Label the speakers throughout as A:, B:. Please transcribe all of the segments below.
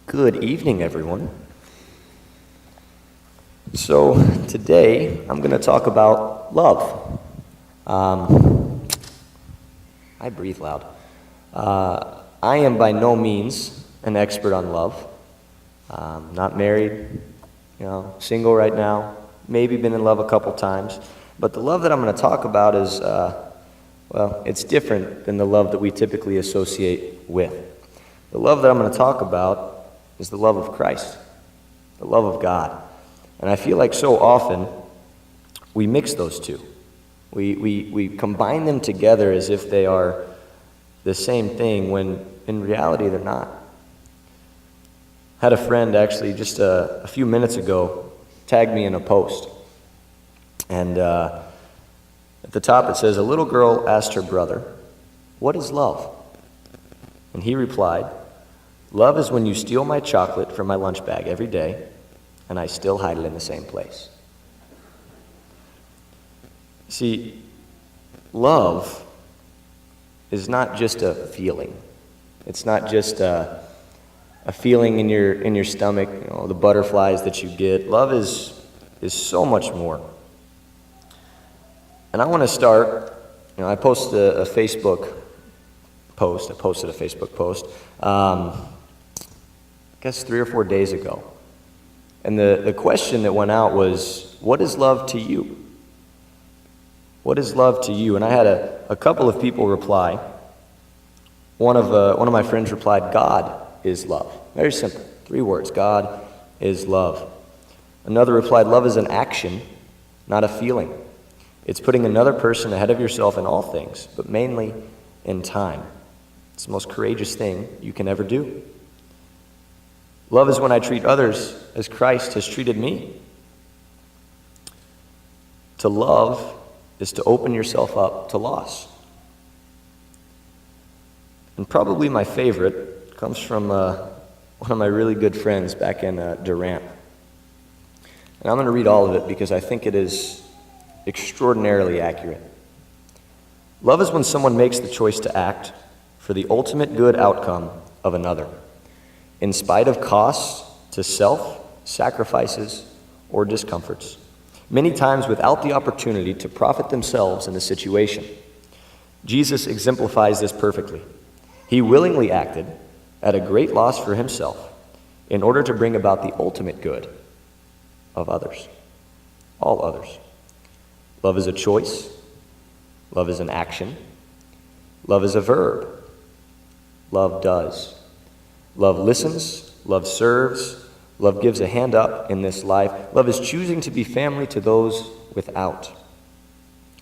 A: Good evening, everyone. So today I'm going to talk about love. I breathe loud. I am by no means an expert on love. Not married, single right now, maybe been in love a couple times. But the love that I'm going to talk about is, it's different than the love that we typically associate with. The love that I'm going to talk about is the love of Christ, the love of God. And I feel like so often we mix those two. We combine them together as if they are the same thing when in reality they're not. Had a friend actually just a few minutes ago tag me in a post. And at the top it says, "A little girl asked her brother, 'What is love?' And he replied, 'Love is when you steal my chocolate from my lunch bag every day, and I still hide it in the same place.'" See, love is not just a feeling. It's not just a feeling in your stomach, the butterflies that you get. Love is so much more. And I want to start, I posted a Facebook post. I posted a Facebook post, I guess 3 or 4 days ago. And the question that went out was, what is love to you? What is love to you? And I had a couple of people reply. One of my friends replied, "God is love." Very simple, 3 words, God is love. Another replied, "Love is an action, not a feeling. It's putting another person ahead of yourself in all things, but mainly in time. It's the most courageous thing you can ever do. Love is when I treat others as Christ has treated me. To love is to open yourself up to loss." And probably my favorite comes from one of my really good friends back in Durant. And I'm going to read all of it because I think it is extraordinarily accurate. "Love is when someone makes the choice to act for the ultimate good outcome of another, in spite of costs to self, sacrifices, or discomforts, many times without the opportunity to profit themselves in the situation. Jesus exemplifies this perfectly. He willingly acted at a great loss for himself in order to bring about the ultimate good of others, all others. Love is a choice. Love is an action. Love is a verb. Love does. Love listens. Love serves. Love gives a hand up in this life. Love is choosing to be family to those without.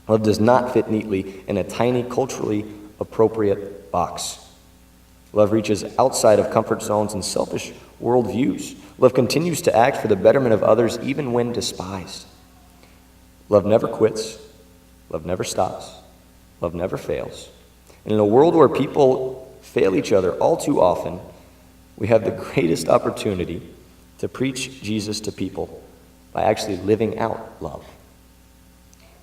A: Love does not fit neatly in a tiny, culturally appropriate box. Love reaches outside of comfort zones and selfish worldviews. Love continues to act for the betterment of others even when despised. Love never quits. Love never stops. Love never fails. And in a world where people fail each other all too often, we have the greatest opportunity to preach Jesus to people by actually living out love.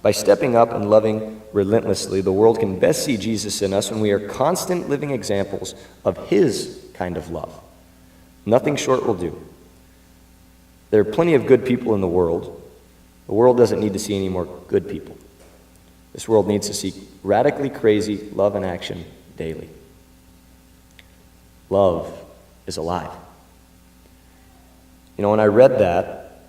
A: By stepping up and loving relentlessly, the world can best see Jesus in us when we are constant living examples of his kind of love. Nothing short will do. There are plenty of good people in the world. The world doesn't need to see any more good people. This world needs to see radically crazy love in action daily. Love is alive. When I read that,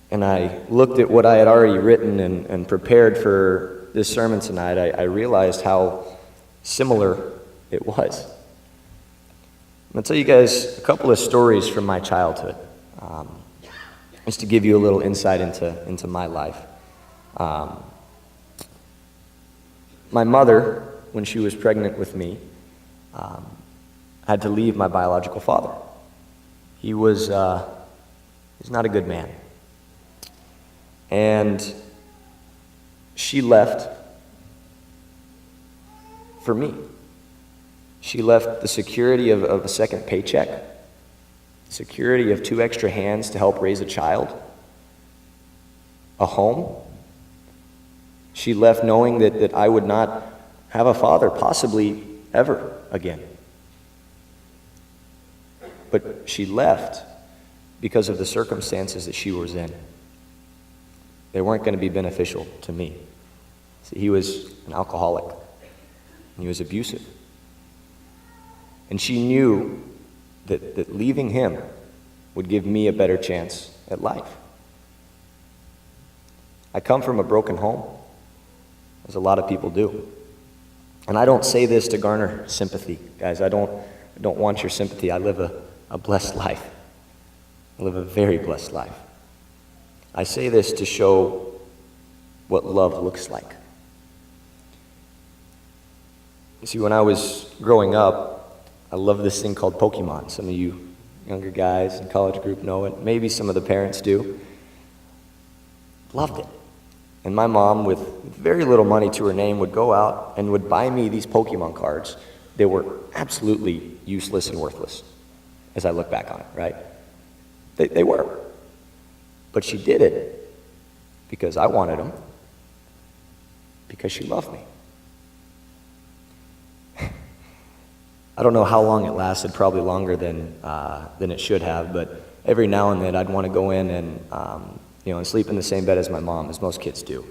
A: and I looked at what I had already written and prepared for this sermon tonight, I realized how similar it was. I'm going to tell you guys a couple of stories from my childhood, just to give you a little insight into my life. My mother, when she was pregnant with me, had to leave my biological father. He was he's not a good man. And she left for me. She left the security of a second paycheck, security of 2 extra hands to help raise a child, a home. She left knowing that I would not have a father, possibly ever again. But she left because of the circumstances that she was in. They weren't going to be beneficial to me. See, he was an alcoholic, and he was abusive. And she knew that leaving him would give me a better chance at life. I come from a broken home, as a lot of people do. And I don't say this to garner sympathy, guys. I don't want your sympathy. I live a blessed life. I live a very blessed life. I say this to show what love looks like. You see, when I was growing up, I loved this thing called Pokemon. Some of you younger guys in college group know it. Maybe some of the parents do. Loved it. And my mom, with very little money to her name, would go out and would buy me these Pokemon cards. They were absolutely useless and worthless, as I look back on it, right? They were. But she did it because I wanted them, because she loved me. I don't know how long it lasted, probably longer than it should have, but every now and then I'd want to go in and sleep in the same bed as my mom, as most kids do.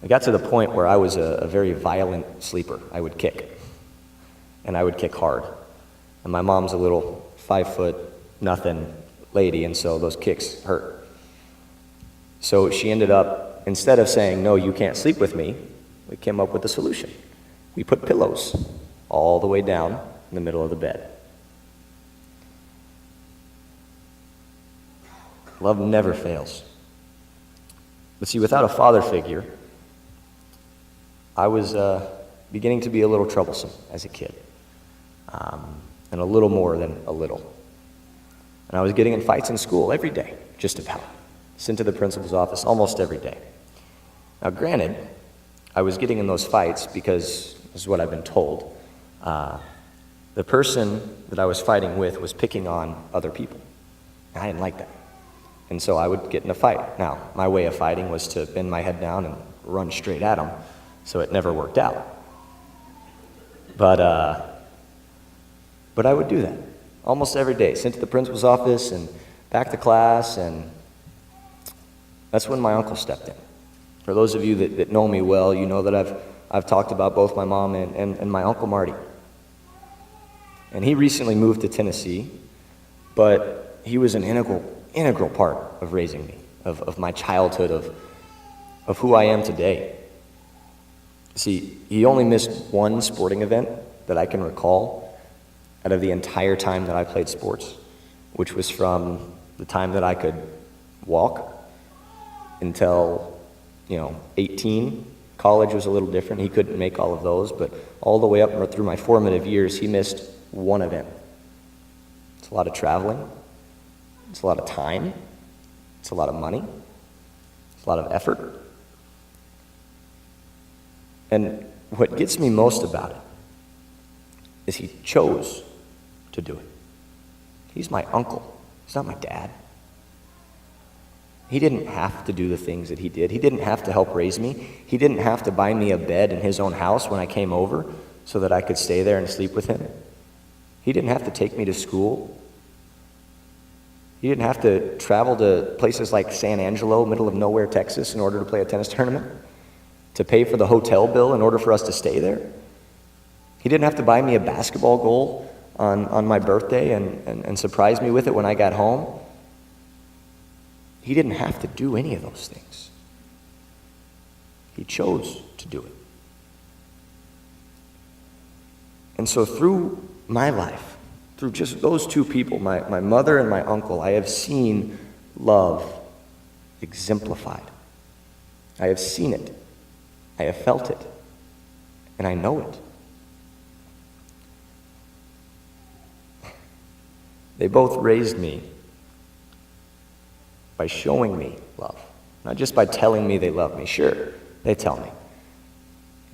A: I got to the point where I was a very violent sleeper. I would kick, and I would kick hard. And my mom's a little 5'0" lady, and so those kicks hurt. So she ended up, instead of saying, "No, you can't sleep with me," we came up with a solution. We put pillows all the way down in the middle of the bed. Love never fails. But see, without a father figure, I was beginning to be a little troublesome as a kid, and a little more than a little. And I was getting in fights in school every day, just about. Sent to the principal's office almost every day. Now, granted, I was getting in those fights because, this is what I've been told, the person that I was fighting with was picking on other people. And I didn't like that. And so I would get in a fight. Now, my way of fighting was to bend my head down and run straight at him, so it never worked out. But I would do that almost every day. Sent to the principal's office and back to class, and that's when my uncle stepped in. For those of you that know me well, you know that I've talked about both my mom and my Uncle Marty. And he recently moved to Tennessee, but he was an integral part of raising me, of my childhood, of who I am today. See, he only missed one sporting event that I can recall out of the entire time that I played sports, which was from the time that I could walk until, 18. College was a little different. He couldn't make all of those, but all the way up through my formative years, he missed one event. It's a lot of traveling. It's a lot of time. It's a lot of money. It's a lot of effort. And what gets me most about it is he chose to do it. He's my uncle. He's not my dad. He didn't have to do the things that he did. He didn't have to help raise me. He didn't have to buy me a bed in his own house when I came over so that I could stay there and sleep with him. He didn't have to take me to school. He didn't have to travel to places like San Angelo, middle of nowhere, Texas, in order to play a tennis tournament, to pay for the hotel bill in order for us to stay there. He didn't have to buy me a basketball goal on my birthday and surprise me with it when I got home. He didn't have to do any of those things. He chose to do it. And so through my life, through just those two people, my mother and my uncle, I have seen love exemplified. I have seen it. I have felt it. And I know it. They both raised me by showing me love, not just by telling me they love me. Sure, they tell me.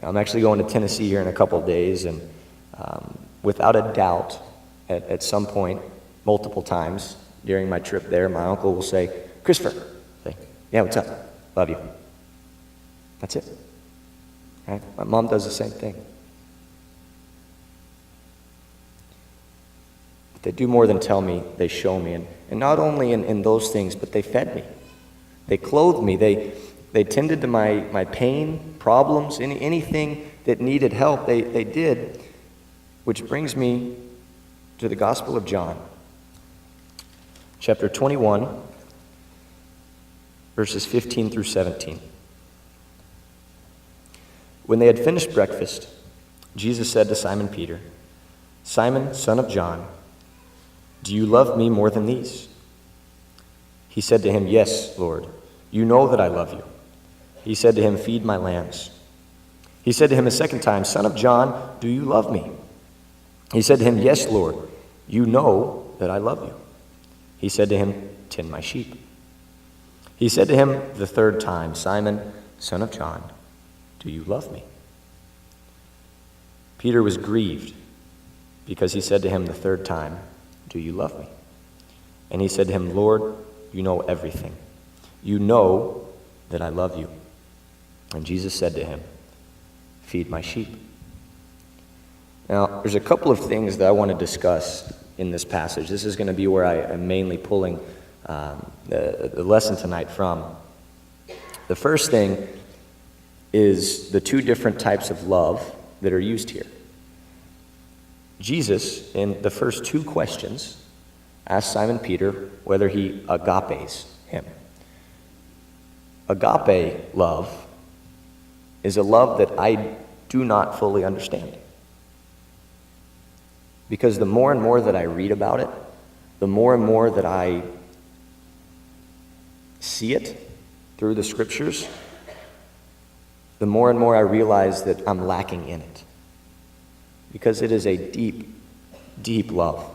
A: I'm actually going to Tennessee here in a couple of days, and without a doubt, at some point, multiple times during my trip there, my uncle will say, "Christopher," say, "Yeah, what's up? Love you." That's it. Right? My mom does the same thing. They do more than tell me, they show me. And not only in those things, but they fed me. They clothed me. They tended to my pain, problems, anything that needed help, they did. Which brings me to the Gospel of John, chapter 21, verses 15 through 17. When they had finished breakfast, Jesus said to Simon Peter, "Simon, son of John, do you love me more than these?" He said to him, "Yes, Lord, you know that I love you." He said to him, "Feed my lambs." He said to him a second time, "Son of John, do you love me?" He said to him, "Yes, Lord, you know that I love you." He said to him, "Tend my sheep." He said to him the third time, "Simon, son of John, do you love me?" Peter was grieved because he said to him the third time, "Do you love me?" And he said to him, "Lord, you know everything. You know that I love you." And Jesus said to him, "Feed my sheep." Now, there's a couple of things that I want to discuss in this passage. This is going to be where I am mainly pulling the lesson tonight from. The first thing is the two different types of love that are used here. Jesus, in the first two questions, asked Simon Peter whether he agapes him. Agape love is a love that I do not fully understand. Because the more and more that I read about it, the more and more that I see it through the scriptures, the more and more I realize that I'm lacking in it. Because it is a deep, deep love.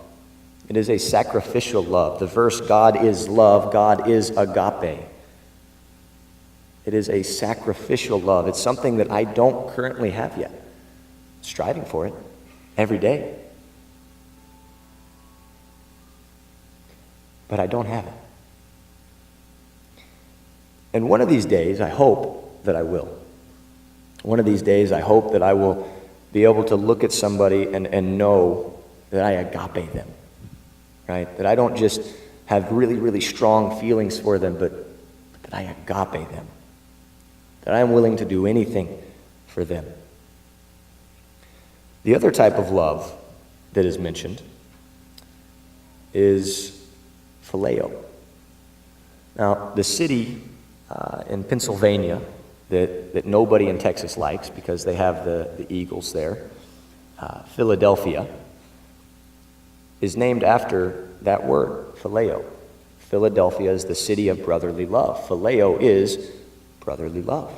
A: It is a sacrificial love. The verse, God is love, God is agape. It is a sacrificial love. It's something that I don't currently have yet. Striving for it every day. But I don't have it. And one of these days, I hope that I will. One of these days, I hope that I will be able to look at somebody and know that I agape them, right? That I don't just have really, really strong feelings for them, but that I agape them. That I am willing to do anything for them. The other type of love that is mentioned is phileo. Now, the city in Pennsylvania that nobody in Texas likes because they have the Eagles there, Philadelphia, is named after that word, phileo. Philadelphia is the city of brotherly love. Phileo is brotherly love.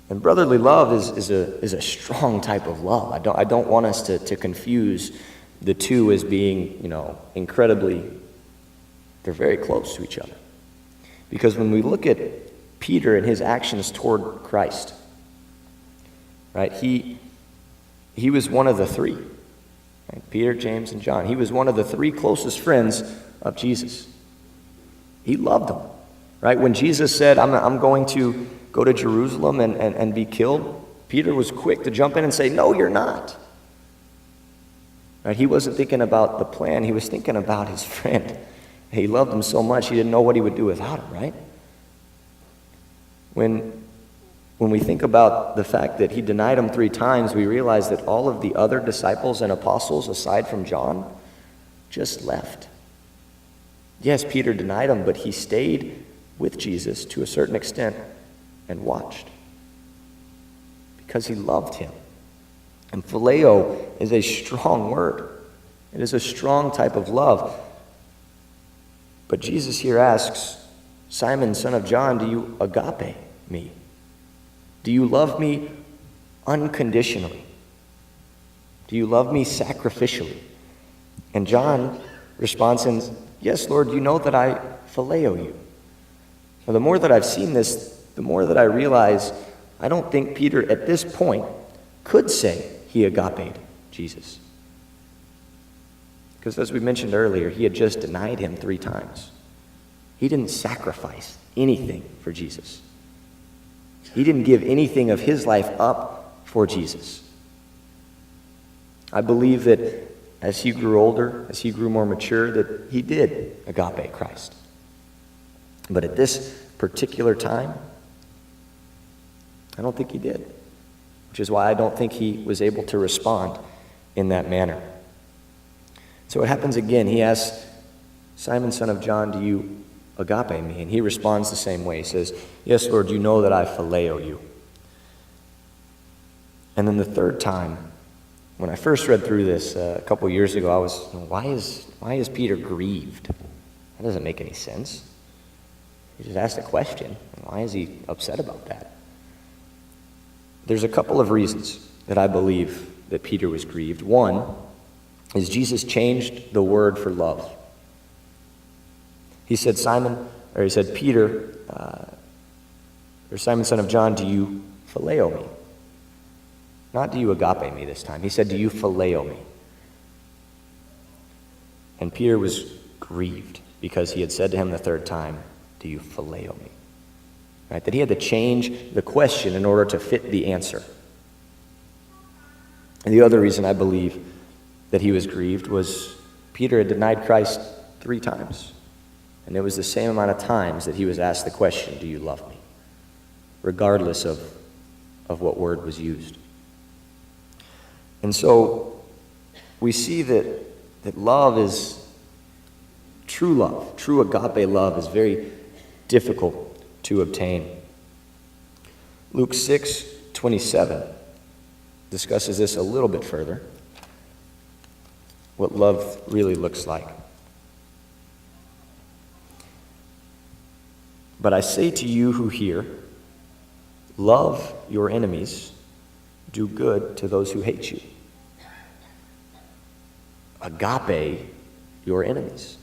A: And brotherly love is a strong type of love. I don't want us to confuse the two as being, incredibly, they're very close to each other. Because when we look at Peter and his actions toward Christ, right, he was one of the three, right? Peter, James, and John. He was one of the three closest friends of Jesus. He loved them, right? When Jesus said, I'm going to go to Jerusalem and be killed, Peter was quick to jump in and say, "No, you're not." Right? He wasn't thinking about the plan. He was thinking about his friend. He loved him so much, he didn't know what he would do without him, right? When we think about the fact that he denied him 3 times, we realize that all of the other disciples and apostles, aside from John, just left. Yes, Peter denied him, but he stayed with Jesus to a certain extent and watched because he loved him. And phileo is a strong word. It is a strong type of love. But Jesus here asks, "Simon, son of John, do you agape me? Do you love me unconditionally? Do you love me sacrificially?" And John responds, "Yes, Lord, you know that I phileo you." Now, the more that I've seen this, the more that I realize I don't think Peter at this point could say he agape Jesus. Because as we mentioned earlier, he had just denied him 3 times. He didn't sacrifice anything for Jesus. He didn't give anything of his life up for Jesus. I believe that as he grew older, as he grew more mature, that he did agape Christ. But at this particular time, I don't think he did, which is why I don't think he was able to respond in that manner. So it happens again. He asks, Simon, son of John, do you agape me? And he responds the same way. He says, yes, Lord, you know that I phileo you. And then the third time, when I first read through this a couple years ago, I was, why is Peter grieved? That doesn't make any sense. He just asked a question. Why is he upset about that? There's a couple of reasons that I believe that Peter was grieved. One is Jesus changed the word for love. He said, Peter, or Simon, son of John, do you phileo me? Not do you agape me this time. He said, do you phileo me? And Peter was grieved because he had said to him the third time, do you phileo me? Right? That he had to change the question in order to fit the answer. And the other reason I believe that he was grieved was Peter had denied Christ 3 times. And it was the same amount of times that he was asked the question, do you love me? Regardless of what word was used. And so we see that love is true love. True agape love is very difficult to obtain. Luke 6:27 discusses this a little bit further, what love really looks like. But I say to you who hear, love your enemies, do good to those who hate you. Agape your enemies.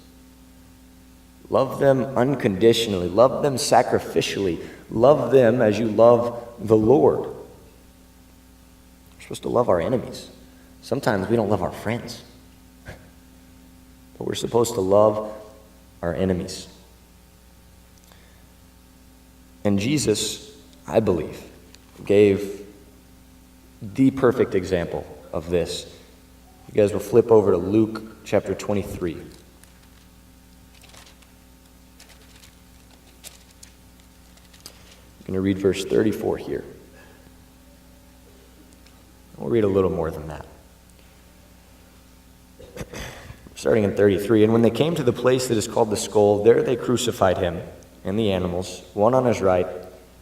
A: Love them unconditionally. Love them sacrificially. Love them as you love the Lord. We're supposed to love our enemies. Sometimes we don't love our friends. But we're supposed to love our enemies. And Jesus, I believe, gave the perfect example of this. You guys will flip over to Luke chapter 23. I'm going to read verse 34 here. We'll read a little more than that. Starting in 33, and when they came to the place that is called the Skull, there they crucified him and the animals, one on his right,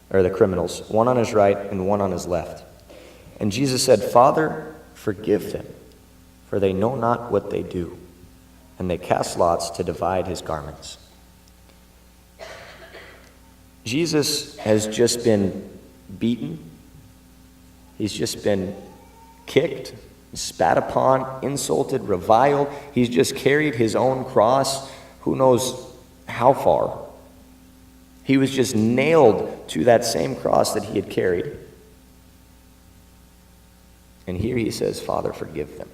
A: or the criminals, one on his right and one on his left. And Jesus said, Father, forgive them, for they know not what they do. And they cast lots to divide his garments. Jesus has just been beaten. He's just been kicked, spat upon, insulted, reviled. He's just carried his own cross, who knows how far. He was just nailed to that same cross that he had carried. And here he says, Father, forgive them.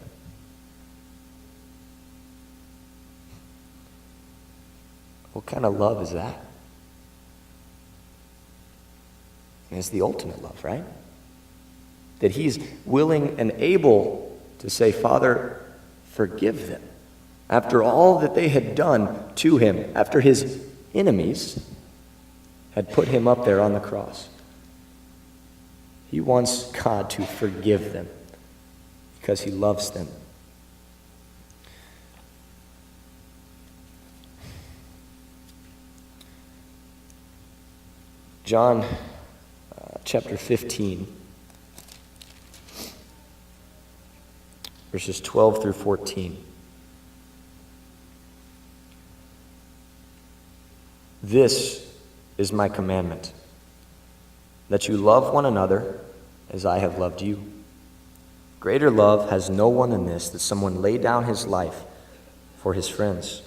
A: What kind of love is that? And it's the ultimate love, right? That he's willing and able to say, Father, forgive them. After all that they had done to him, after his enemies had put him up there on the cross. He wants God to forgive them because he loves them. John chapter 15, verses 12 through 14. This is my commandment, that you love one another as I have loved you. Greater love has no one than this, that someone lay down his life for his friends.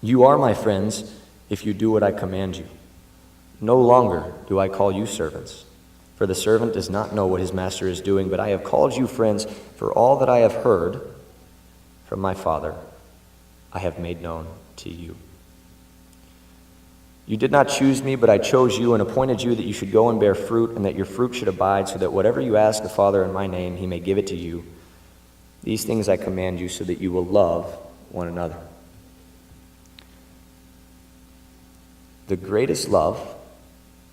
A: You are my friends if you do what I command you. No longer do I call you servants, for the servant does not know what his master is doing, but I have called you friends, for all that I have heard from my Father I have made known to you. You did not choose me, but I chose you and appointed you that you should go and bear fruit, and that your fruit should abide, so that whatever you ask the Father in my name, he may give it to you. These things I command you so that you will love one another. The greatest love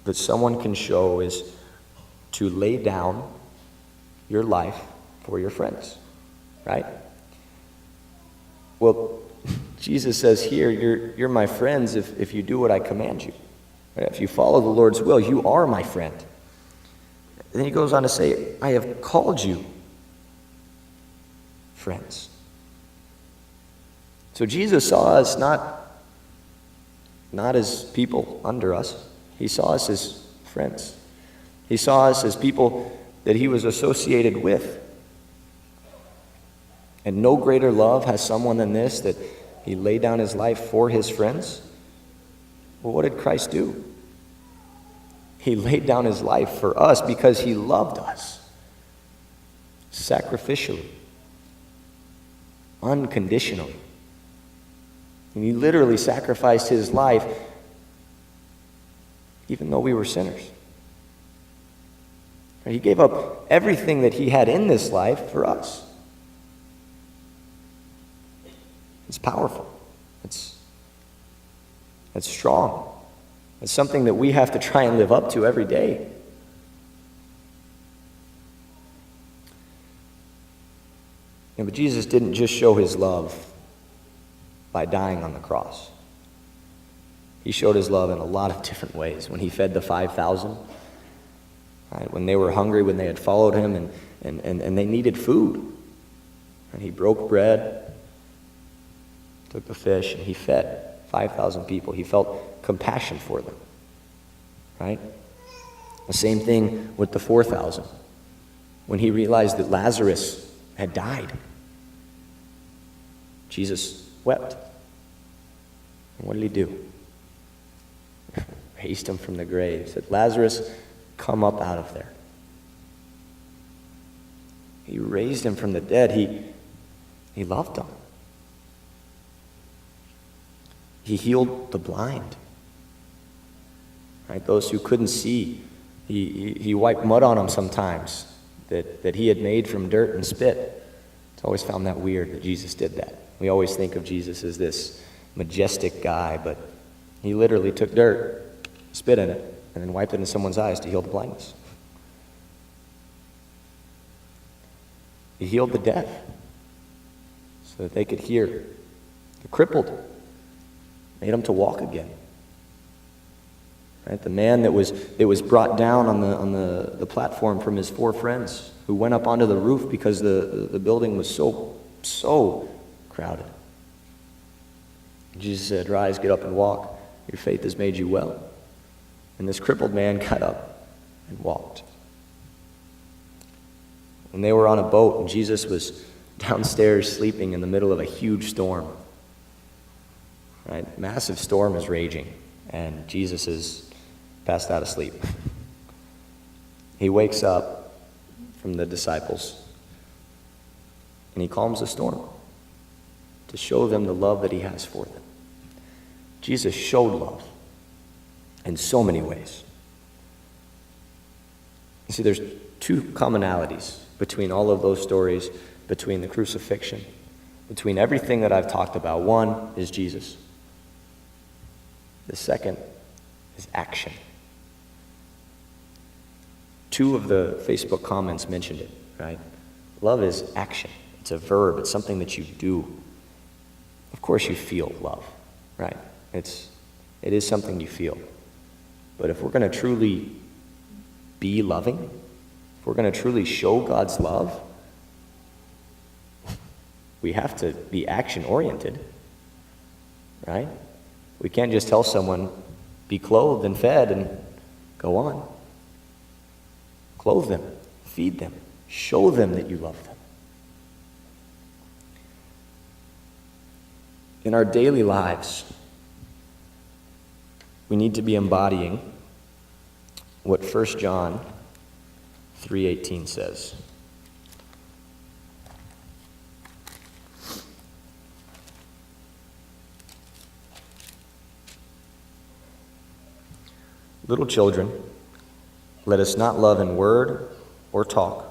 A: that someone can show is to lay down your life for your friends, right? Well, Jesus says here, you're my friends if you do what I command you. Right? If you follow the Lord's will, you are my friend. Then he goes on to say, I have called you friends. So Jesus saw us not as people under us. He saw us as friends. He saw us as people that he was associated with. And no greater love has someone than this, that he laid down his life for his friends. Well, what did Christ do? He laid down his life for us because he loved us sacrificially, unconditionally. And he literally sacrificed his life even though we were sinners. He gave up everything that he had in this life for us. It's powerful. It's strong. It's something that we have to try and live up to every day. But Jesus didn't just show his love by dying on the cross. He showed his love in a lot of different ways. When he fed the 5,000, right? When they were hungry, when they had followed him and they needed food. And he broke bread, took the fish, and he fed 5,000 people. He felt compassion for them, right? The same thing with the 4,000. When he realized that Lazarus had died, Jesus wept. And what did he do? Raised him from the grave. Said, Lazarus, come up out of there. He raised him from the dead. He loved him. He healed the blind. Right? Those who couldn't see, he wiped mud on them sometimes that he had made from dirt and spit. It's always found that weird that Jesus did that. We always think of Jesus as this majestic guy, but he literally took dirt, spit in it, and then wiped it in someone's eyes to heal the blindness. He healed the deaf so that they could hear. The crippled, made them to walk again. Right? The man that was brought down on the platform from his 4 friends, who went up onto the roof because the building was so crowded. Jesus said, rise, get up and walk. Your faith has made you well. And this crippled man got up and walked. When they were on a boat and Jesus was downstairs sleeping in the middle of a huge storm, right? Massive storm is raging, and Jesus is passed out asleep. He wakes up from the disciples, and he calms the storm to show them the love that he has for them. Jesus showed love in so many ways. You see, there's 2 commonalities between all of those stories, between the crucifixion, between everything that I've talked about. One is Jesus. The second is action. 2 of the Facebook comments mentioned it, right? Love is action. It's a verb. It's something that you do. Of course you feel love, right? It is something you feel. But if we're going to truly be loving, if we're going to truly show God's love, we have to be action-oriented, right? We can't just tell someone, be clothed and fed and go on. Clothe them, feed them, show them that you love them. In our daily lives, we need to be embodying what 1 John 3:18 says. Little children, let us not love in word or talk,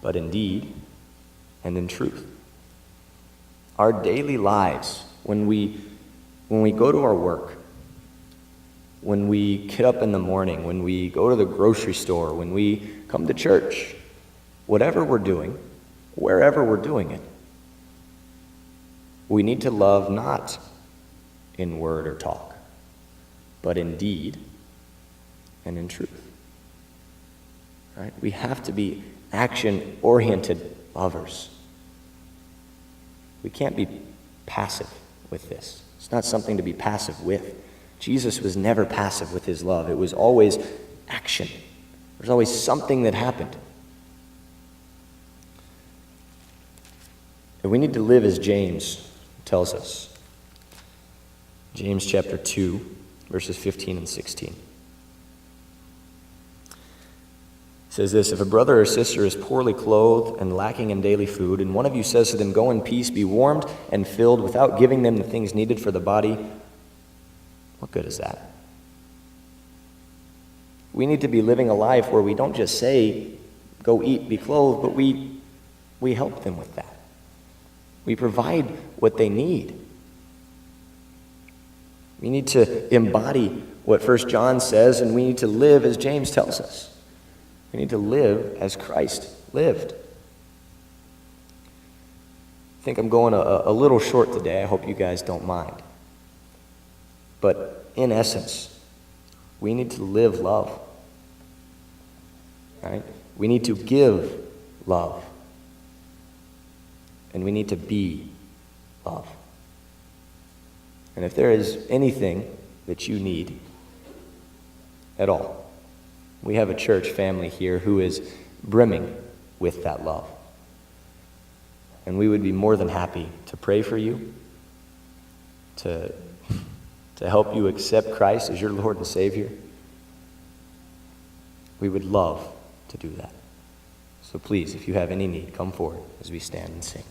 A: but in deed and in truth. Our daily lives, when we go to our work, when we get up in the morning, when we go to the grocery store, when we come to church, whatever we're doing, wherever we're doing it, we need to love not in word or talk, but in deed and in truth. Right? We have to be action-oriented lovers. We can't be passive with this. It's not something to be passive with. Jesus was never passive with his love. It was always action. There's always something that happened. And we need to live as James tells us. James chapter 2, verses 15 and 16. It says this, "If a brother or sister is poorly clothed and lacking in daily food, and one of you says to them, 'Go in peace, be warmed and filled,' without giving them the things needed for the body, what good is that?" We need to be living a life where we don't just say, "Go eat, be clothed," but we help them with that. We provide what they need. We need to embody what 1 John says, and we need to live as James tells us. We need to live as Christ lived. I think I'm going a little short today. I hope you guys don't mind. But in essence, we need to live love. Right? We need to give love. And we need to be love. And if there is anything that you need at all, we have a church family here who is brimming with that love. And we would be more than happy to pray for you, to help you accept Christ as your Lord and Savior. We would love to do that. So please, if you have any need, come forward as we stand and sing.